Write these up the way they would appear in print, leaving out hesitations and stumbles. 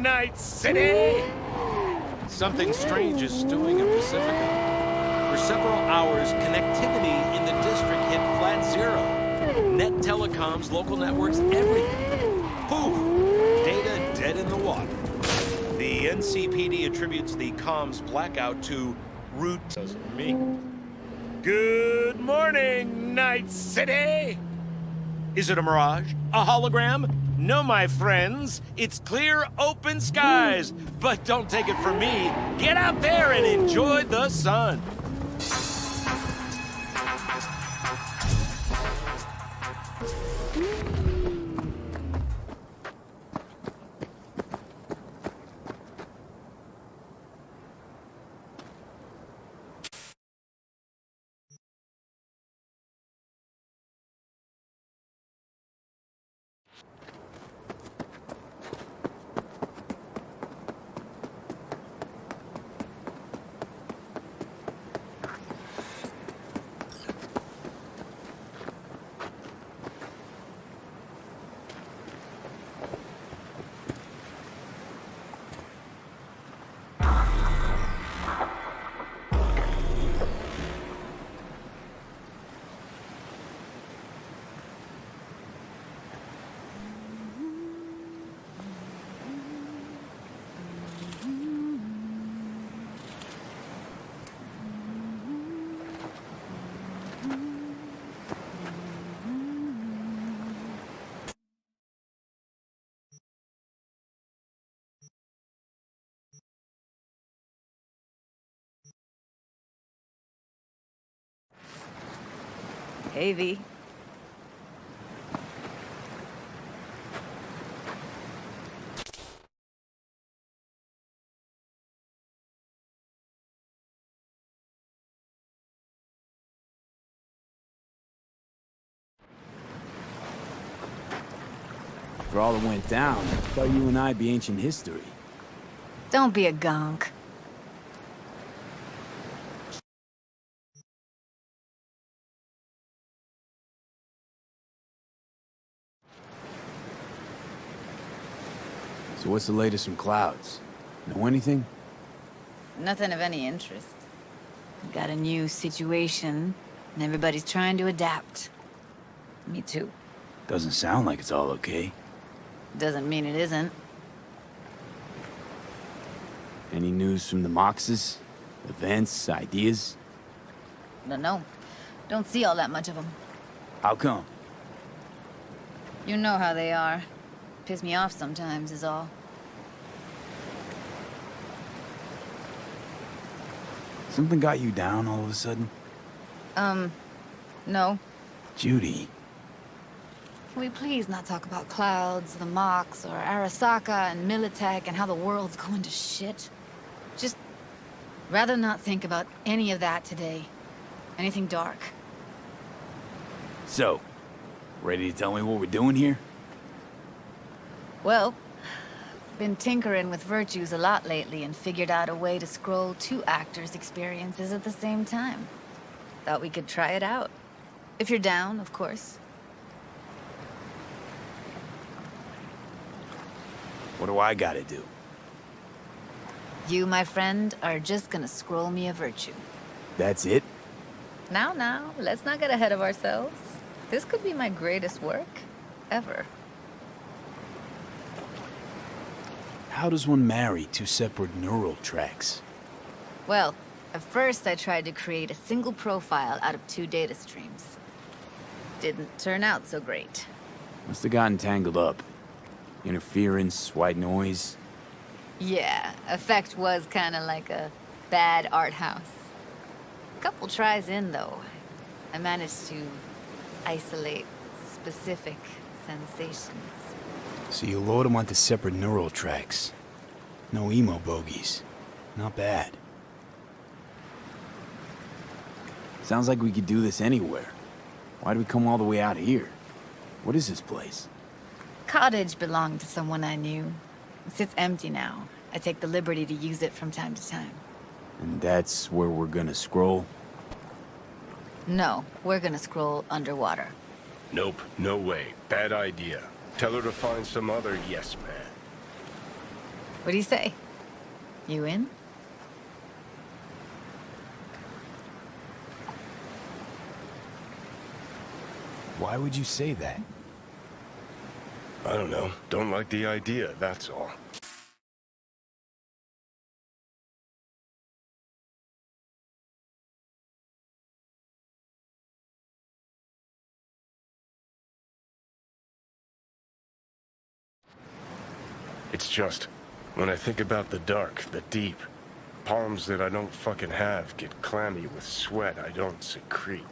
Night City! Something strange is stewing in Pacifica. For several hours, connectivity in the district hit flat zero. Net telecoms, local networks, everything. Poof! Data dead in the water. The NCPD attributes the comms blackout to root... Doesn't for me. Good morning, Night City! Is it a mirage? A hologram? No, my friends. It's clear, open skies. But don't take it from me. Get out there and enjoy the sun. Hey, V. For all that went down, I thought you and I'd be ancient history. Don't be a gunk. So what's the latest from Clouds? Know anything? Nothing of any interest. We've got a new situation, and everybody's trying to adapt. Me too. Doesn't sound like it's all okay. Doesn't mean it isn't. Any news from the Moxes? Events, ideas? No. Don't see all that much of them. How come? You know how they are. Piss me off sometimes is all. Something got you down all of a sudden? No. Judy. Can we please not talk about Clouds, the Mox, or Arasaka and Militech and how the world's going to shit? Just rather not think about any of that today. Anything dark. So, ready to tell me what we're doing here? Well, been tinkering with virtues a lot lately and figured out a way to scroll two actors' experiences at the same time. Thought we could try it out. If you're down, of course. What do I gotta do? You, my friend, are just gonna scroll me a virtue. That's it? Now, let's not get ahead of ourselves. This could be my greatest work ever. How does one marry two separate neural tracks? Well, at first I tried to create a single profile out of two data streams. Didn't turn out so great. Must have gotten tangled up. Interference, white noise. Yeah, effect was kinda like a bad art house. Couple tries in, though, I managed to isolate specific sensations. So you load them onto separate neural tracks. No emo bogies. Not bad. Sounds like we could do this anywhere. Why do we come all the way out here? What is this place? Cottage belonged to someone I knew. It sits empty now. I take the liberty to use it from time to time. And that's where we're gonna scroll? No, we're gonna scroll underwater. Nope, no way. Bad idea. Tell her to find some other yes man. What do you say? You in? Why would you say that? I don't know. Don't like the idea, that's all. It's just, when I think about the dark, the deep, palms that I don't fucking have get clammy with sweat I don't secrete.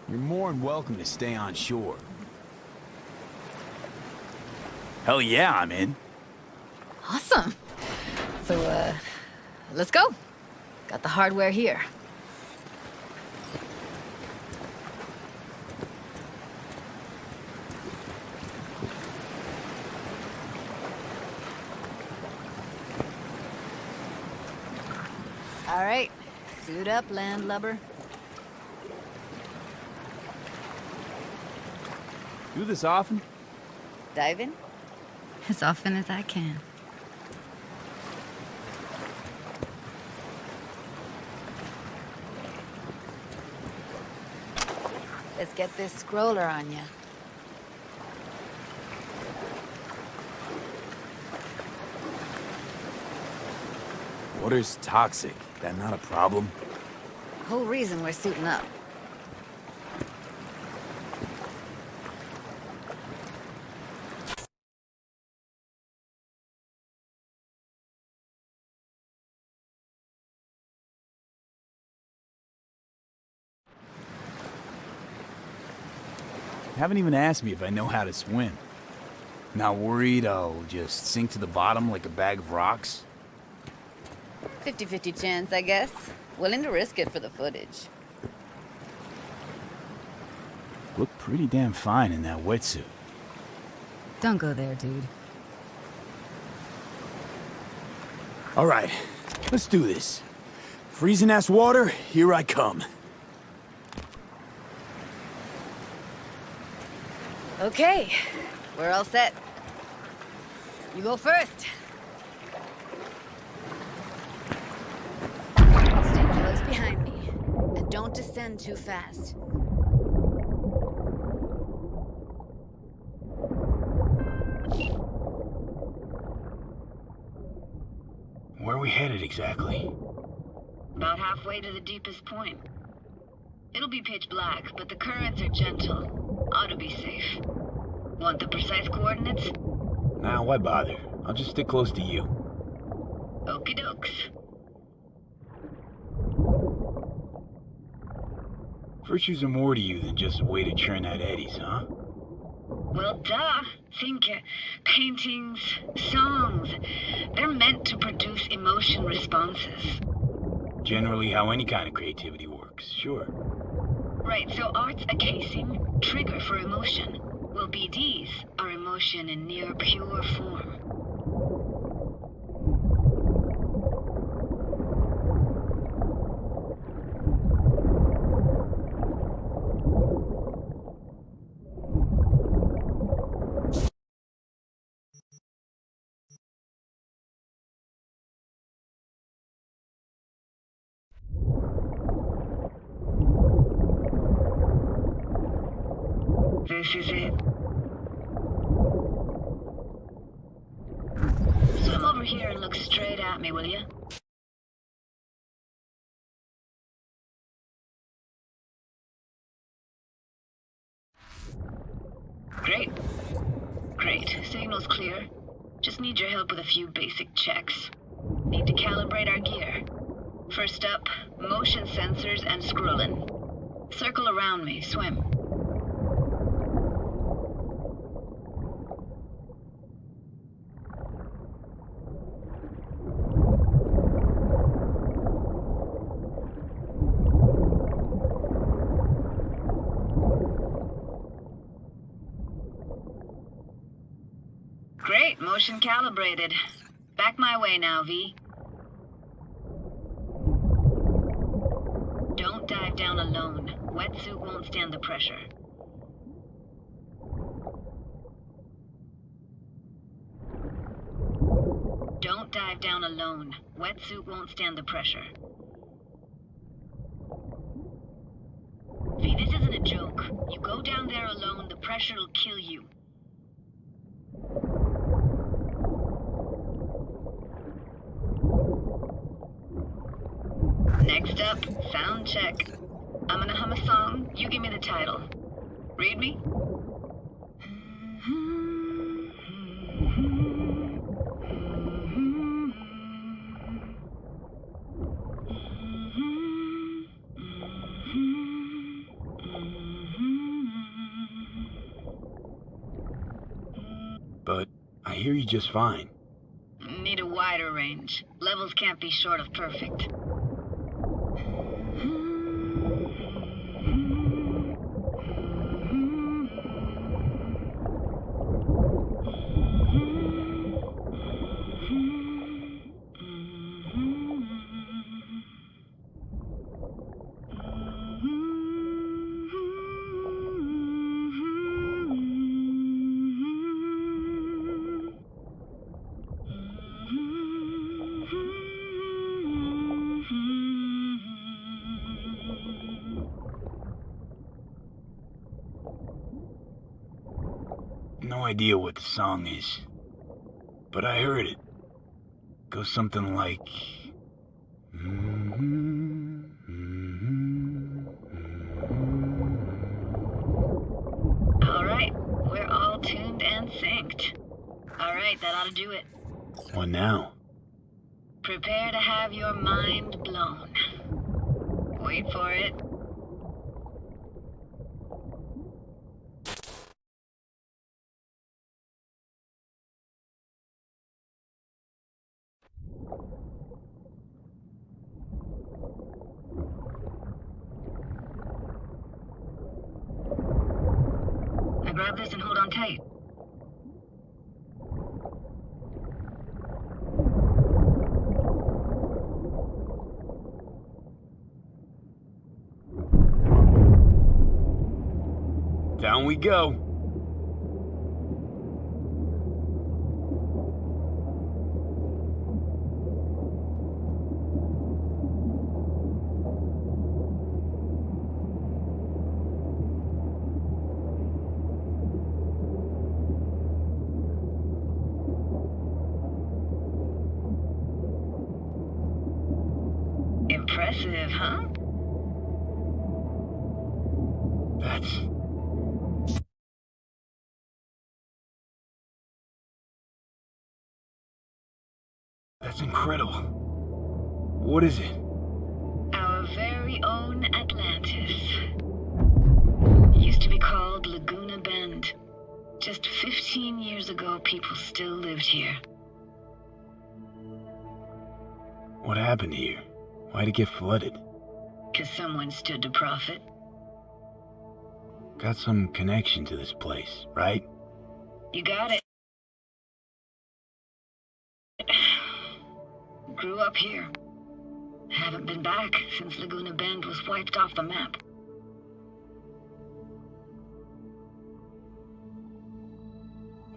You're more than welcome to stay on shore. Hell yeah, I'm in. Awesome. So, let's go. Got the hardware here. All right, suit up, landlubber. Do this often? Dive in? As often as I can. Let's get this scroller on ya. Water's toxic. That not a problem? Whole reason we're suiting up. You haven't even asked me if I know how to swim. Not worried I'll just sink to the bottom like a bag of rocks? 50-50 chance, I guess. Willing to risk it for the footage. Look pretty damn fine in that wetsuit. Don't go there, dude. All right, let's do this. Freezing ass water, here I come. Okay, we're all set. You go first. Stay close behind me, and don't descend too fast. Where are we headed exactly? About halfway to the deepest point. It'll be pitch black, but the currents are gentle. Ought to be safe. Want the precise coordinates? Nah, why bother? I'll just stick close to you. Okie dokes. Virtues are more to you than just a way to churn out eddies, huh? Well, duh. Think paintings, songs. They're meant to produce emotion responses. Generally how any kind of creativity works, sure. Right, so art's a casing, trigger for emotion. Well, BDs are emotion in near pure form. This is it. Swim over here and look straight at me, will you? Great. Great. Signal's clear. Just need your help with a few basic checks. Need to calibrate our gear. First up, motion sensors and scrolling. Circle around me, swim. Great, motion calibrated. Back my way now, V. Don't dive down alone. Wetsuit won't stand the pressure. Don't dive down alone. Wetsuit won't stand the pressure. V, this isn't a joke. You go down there alone, the pressure'll kill you. Next up, sound check. I'm gonna hum a song, you give me the title. Read me? But I hear you just fine. Need a wider range. Levels can't be short of perfect. No idea what the song is, but I heard it. Goes something like... Alright, we're all tuned and synced. Alright, that ought to do it. What now? Prepare to have your mind blown. Wait for it. Now grab this and hold on tight. Down we go. Impressive, huh? That's incredible. What is it? Our very own Atlantis. Used to be called Laguna Bend. Just 15 years ago, people still lived here. What happened here? Why'd it get flooded? 'Cause someone stood to profit. Got some connection to this place, right? You got it. Grew up here. Haven't been back since Laguna Bend was wiped off the map.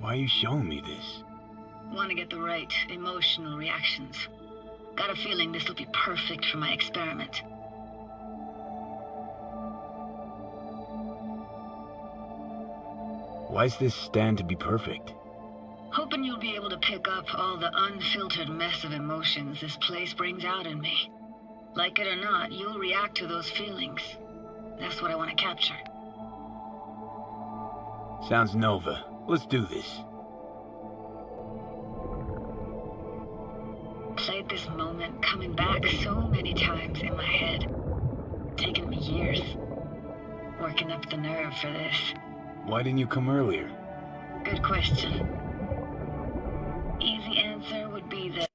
Why are you showing me this? Want to get the right emotional reactions. Got a feeling this will be perfect for my experiment. Why's this stand to be perfect? Hoping you'll be able to pick up all the unfiltered mess of emotions this place brings out in me. Like it or not, you'll react to those feelings. That's what I want to capture. Sounds Nova. Let's do this. Played this moment coming back so many times in my head. Taken me years. Working up the nerve for this. Why didn't you come earlier? Good question. Easy answer would be that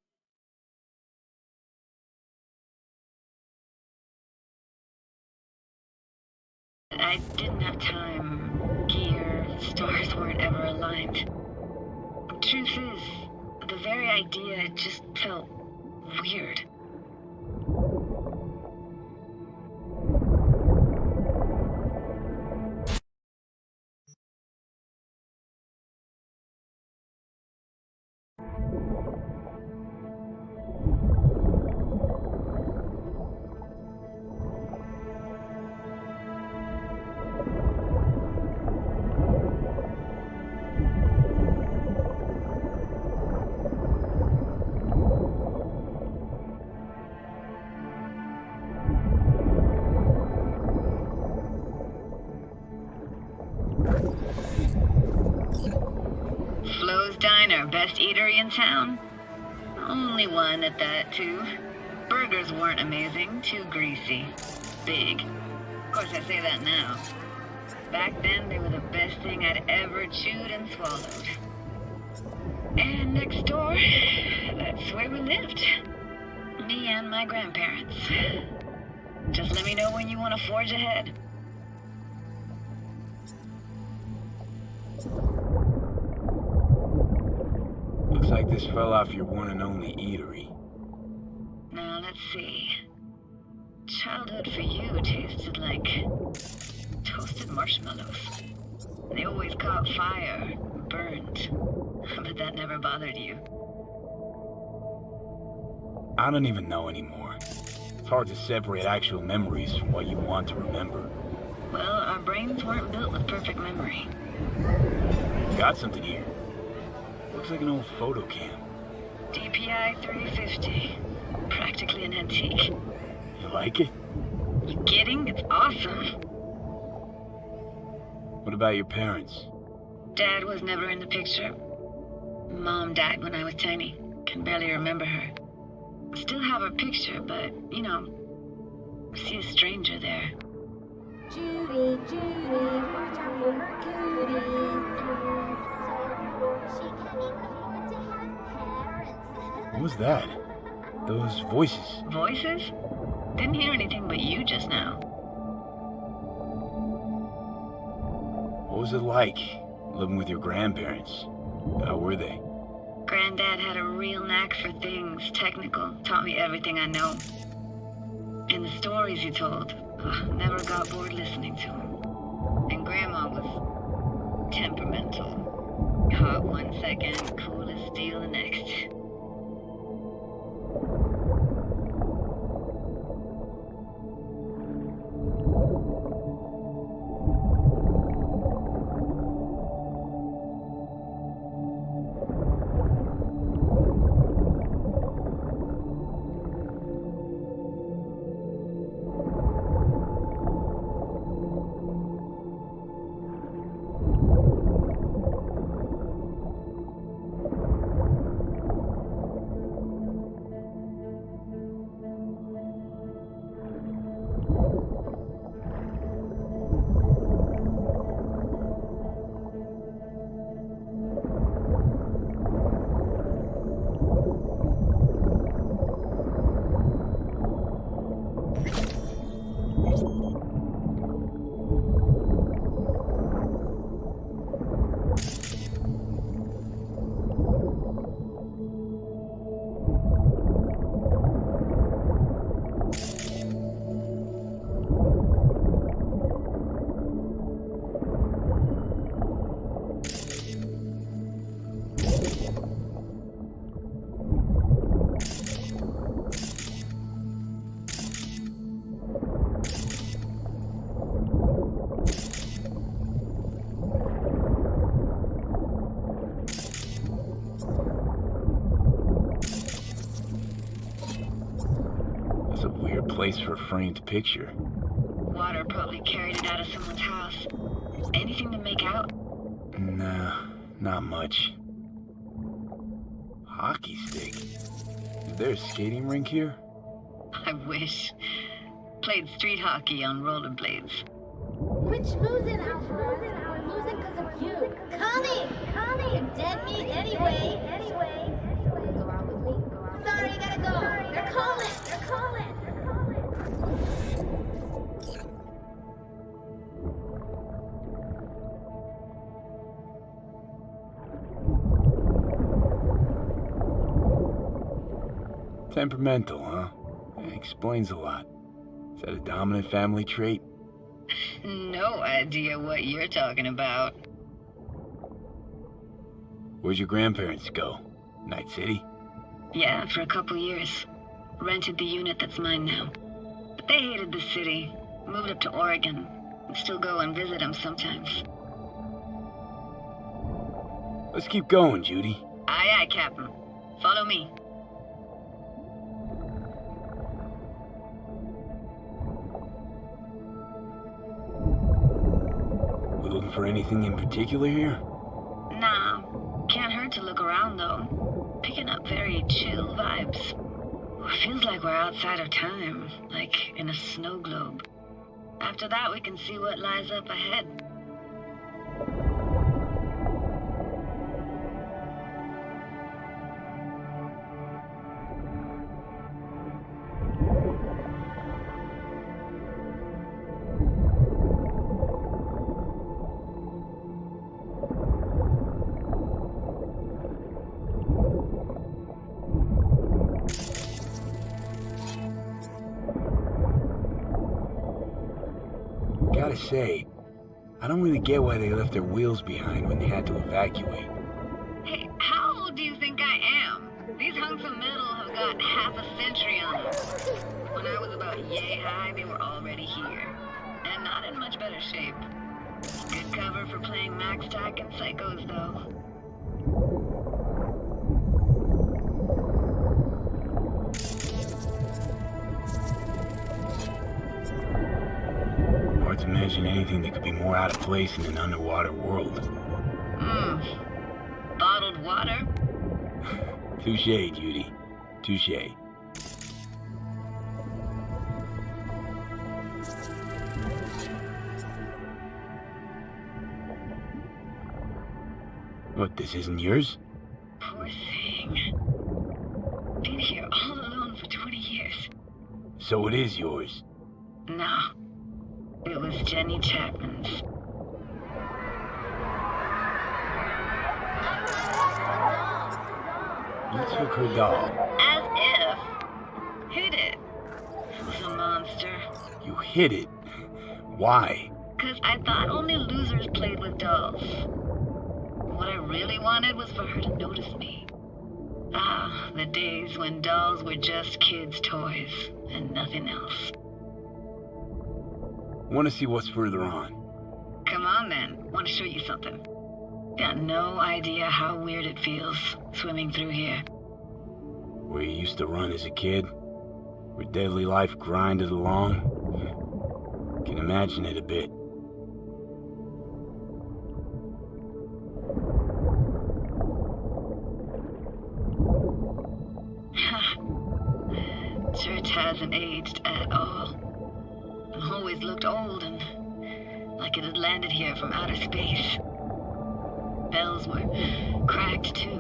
I didn't have time. Gear, stars weren't ever aligned. Truth is, the very idea just felt weird. Flo's Diner, best eatery in town? Only one at that, too. Burgers weren't amazing, too greasy. Big. Of course, I say that now. Back then, they were the best thing I'd ever chewed and swallowed. And next door, that's where we lived. Me and my grandparents. Just let me know when you want to forge ahead. Looks like this fell off your one and only eatery. Now, let's see. Childhood for you tasted like toasted marshmallows. They always caught fire, burned. But that never bothered you. I don't even know anymore. It's hard to separate actual memories from what you want to remember. Well, our brains weren't built with perfect memory. Got something here. Looks like an old photo cam. DPI 350. Practically an antique. You like it? You kidding? It's awesome. What about your parents? Dad was never in the picture. Mom died when I was tiny. Can barely remember her. Still have her picture, but, you know, see a stranger there. Judy, Judy, watch out for her cuties. She can even afford to have parents. What was that? Those voices. Voices? Didn't hear anything but you just now. What was it like, living with your grandparents? How were they? Granddad had a real knack for things technical, taught me everything I know. And the stories he told, never got bored listening to him. And Grandma was temperamental. Hot one second, cool as steel the next. Place for a framed picture. Water probably carried it out of someone's house. Anything to make out? Nah, not much. Hockey stick? Is there a skating rink here? I wish. Played street hockey on rollerblades. Quit schmoozing, Alfred. We're losing because of you. Connie! You're dead meat anyway. Go out with me. Sorry, you gotta go. They're calling. Temperamental, huh? Explains a lot. Is that a dominant family trait? No idea what you're talking about. Where'd your grandparents go? Night City? Yeah, for a couple years. Rented the unit that's mine now. But they hated the city. Moved up to Oregon. And still go and visit them sometimes. Let's keep going, Judy. Aye, aye, Captain. Follow me. We looking for anything in particular here? Nah, can't hurt hard to look around, though. Picking up very chill vibes. Feels like we're outside of time, like in a snow globe. After that, we can see what lies up ahead. Gotta say, I don't really get why they left their wheels behind when they had to evacuate. Hey, how old do you think I am? These hunks of metal have got half a century on them. When I was about yay high, they were already here. And not in much better shape. Good cover for playing Max Tack and Psychos, though. Hard to imagine anything that could be more out of place in an underwater world. Bottled water? Touche, Judy. Touche. What, this isn't yours? Poor thing. Been here all alone for 20 years. So it is yours. No. It was Jenny Chapman's. You took her doll. As if. Hid it. Was a monster. You hid it. Why? 'Cause I thought only losers played with dolls. What I really wanted was for her to notice me. Ah, the days when dolls were just kids' toys and nothing else. Want to see what's further on? Come on then, want to show you something. Got no idea how weird it feels swimming through here. Where you used to run as a kid? Where daily life grinded along? Can imagine it a bit. Church hasn't aged at all. Always looked old and like it had landed here from outer space. Bells were cracked too.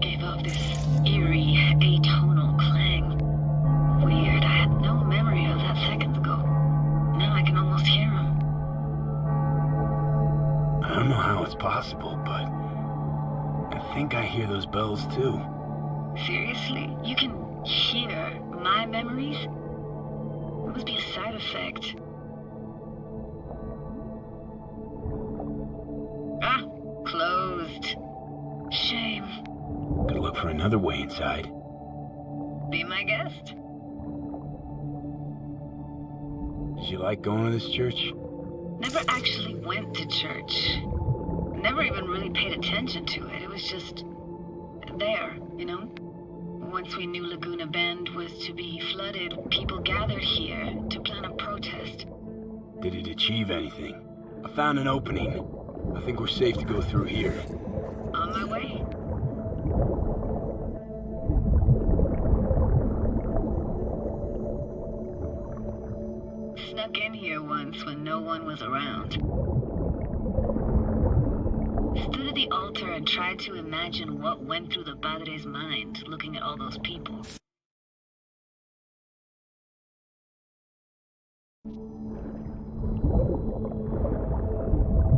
Gave off this eerie, atonal clang. Weird, I had no memory of that seconds ago. Now I can almost hear them. I don't know how it's possible, but I think I hear those bells too. Seriously? You can hear my memories? It must be a side effect. Ah, closed. Shame. Could look for another way inside. Be my guest. Did you like going to this church? Never actually went to church. Never even really paid attention to it. It was just there, you know? Once we knew Laguna Bend was to be flooded, people gathered here to plan a protest. Did it achieve anything? I found an opening. I think we're safe to go through here. On my way. Snuck in here once when no one was around. Stood at the altar and tried to imagine what went through the padre's mind looking at all those people.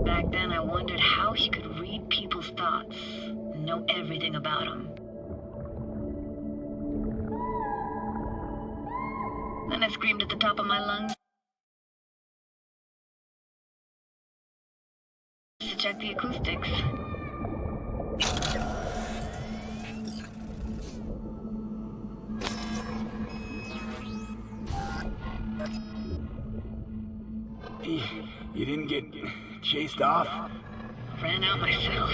Back then I wondered how he could read people's thoughts and know everything about them. Then I screamed at the top of my lungs to check the acoustics. You didn't get chased off? Ran out myself.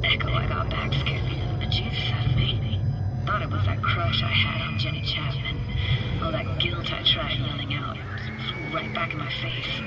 Echo I got back scared the bejesus out of me. Thought it was that crush I had on Jenny Chapman. All that guilt I tried yelling out. Flew right back in my face.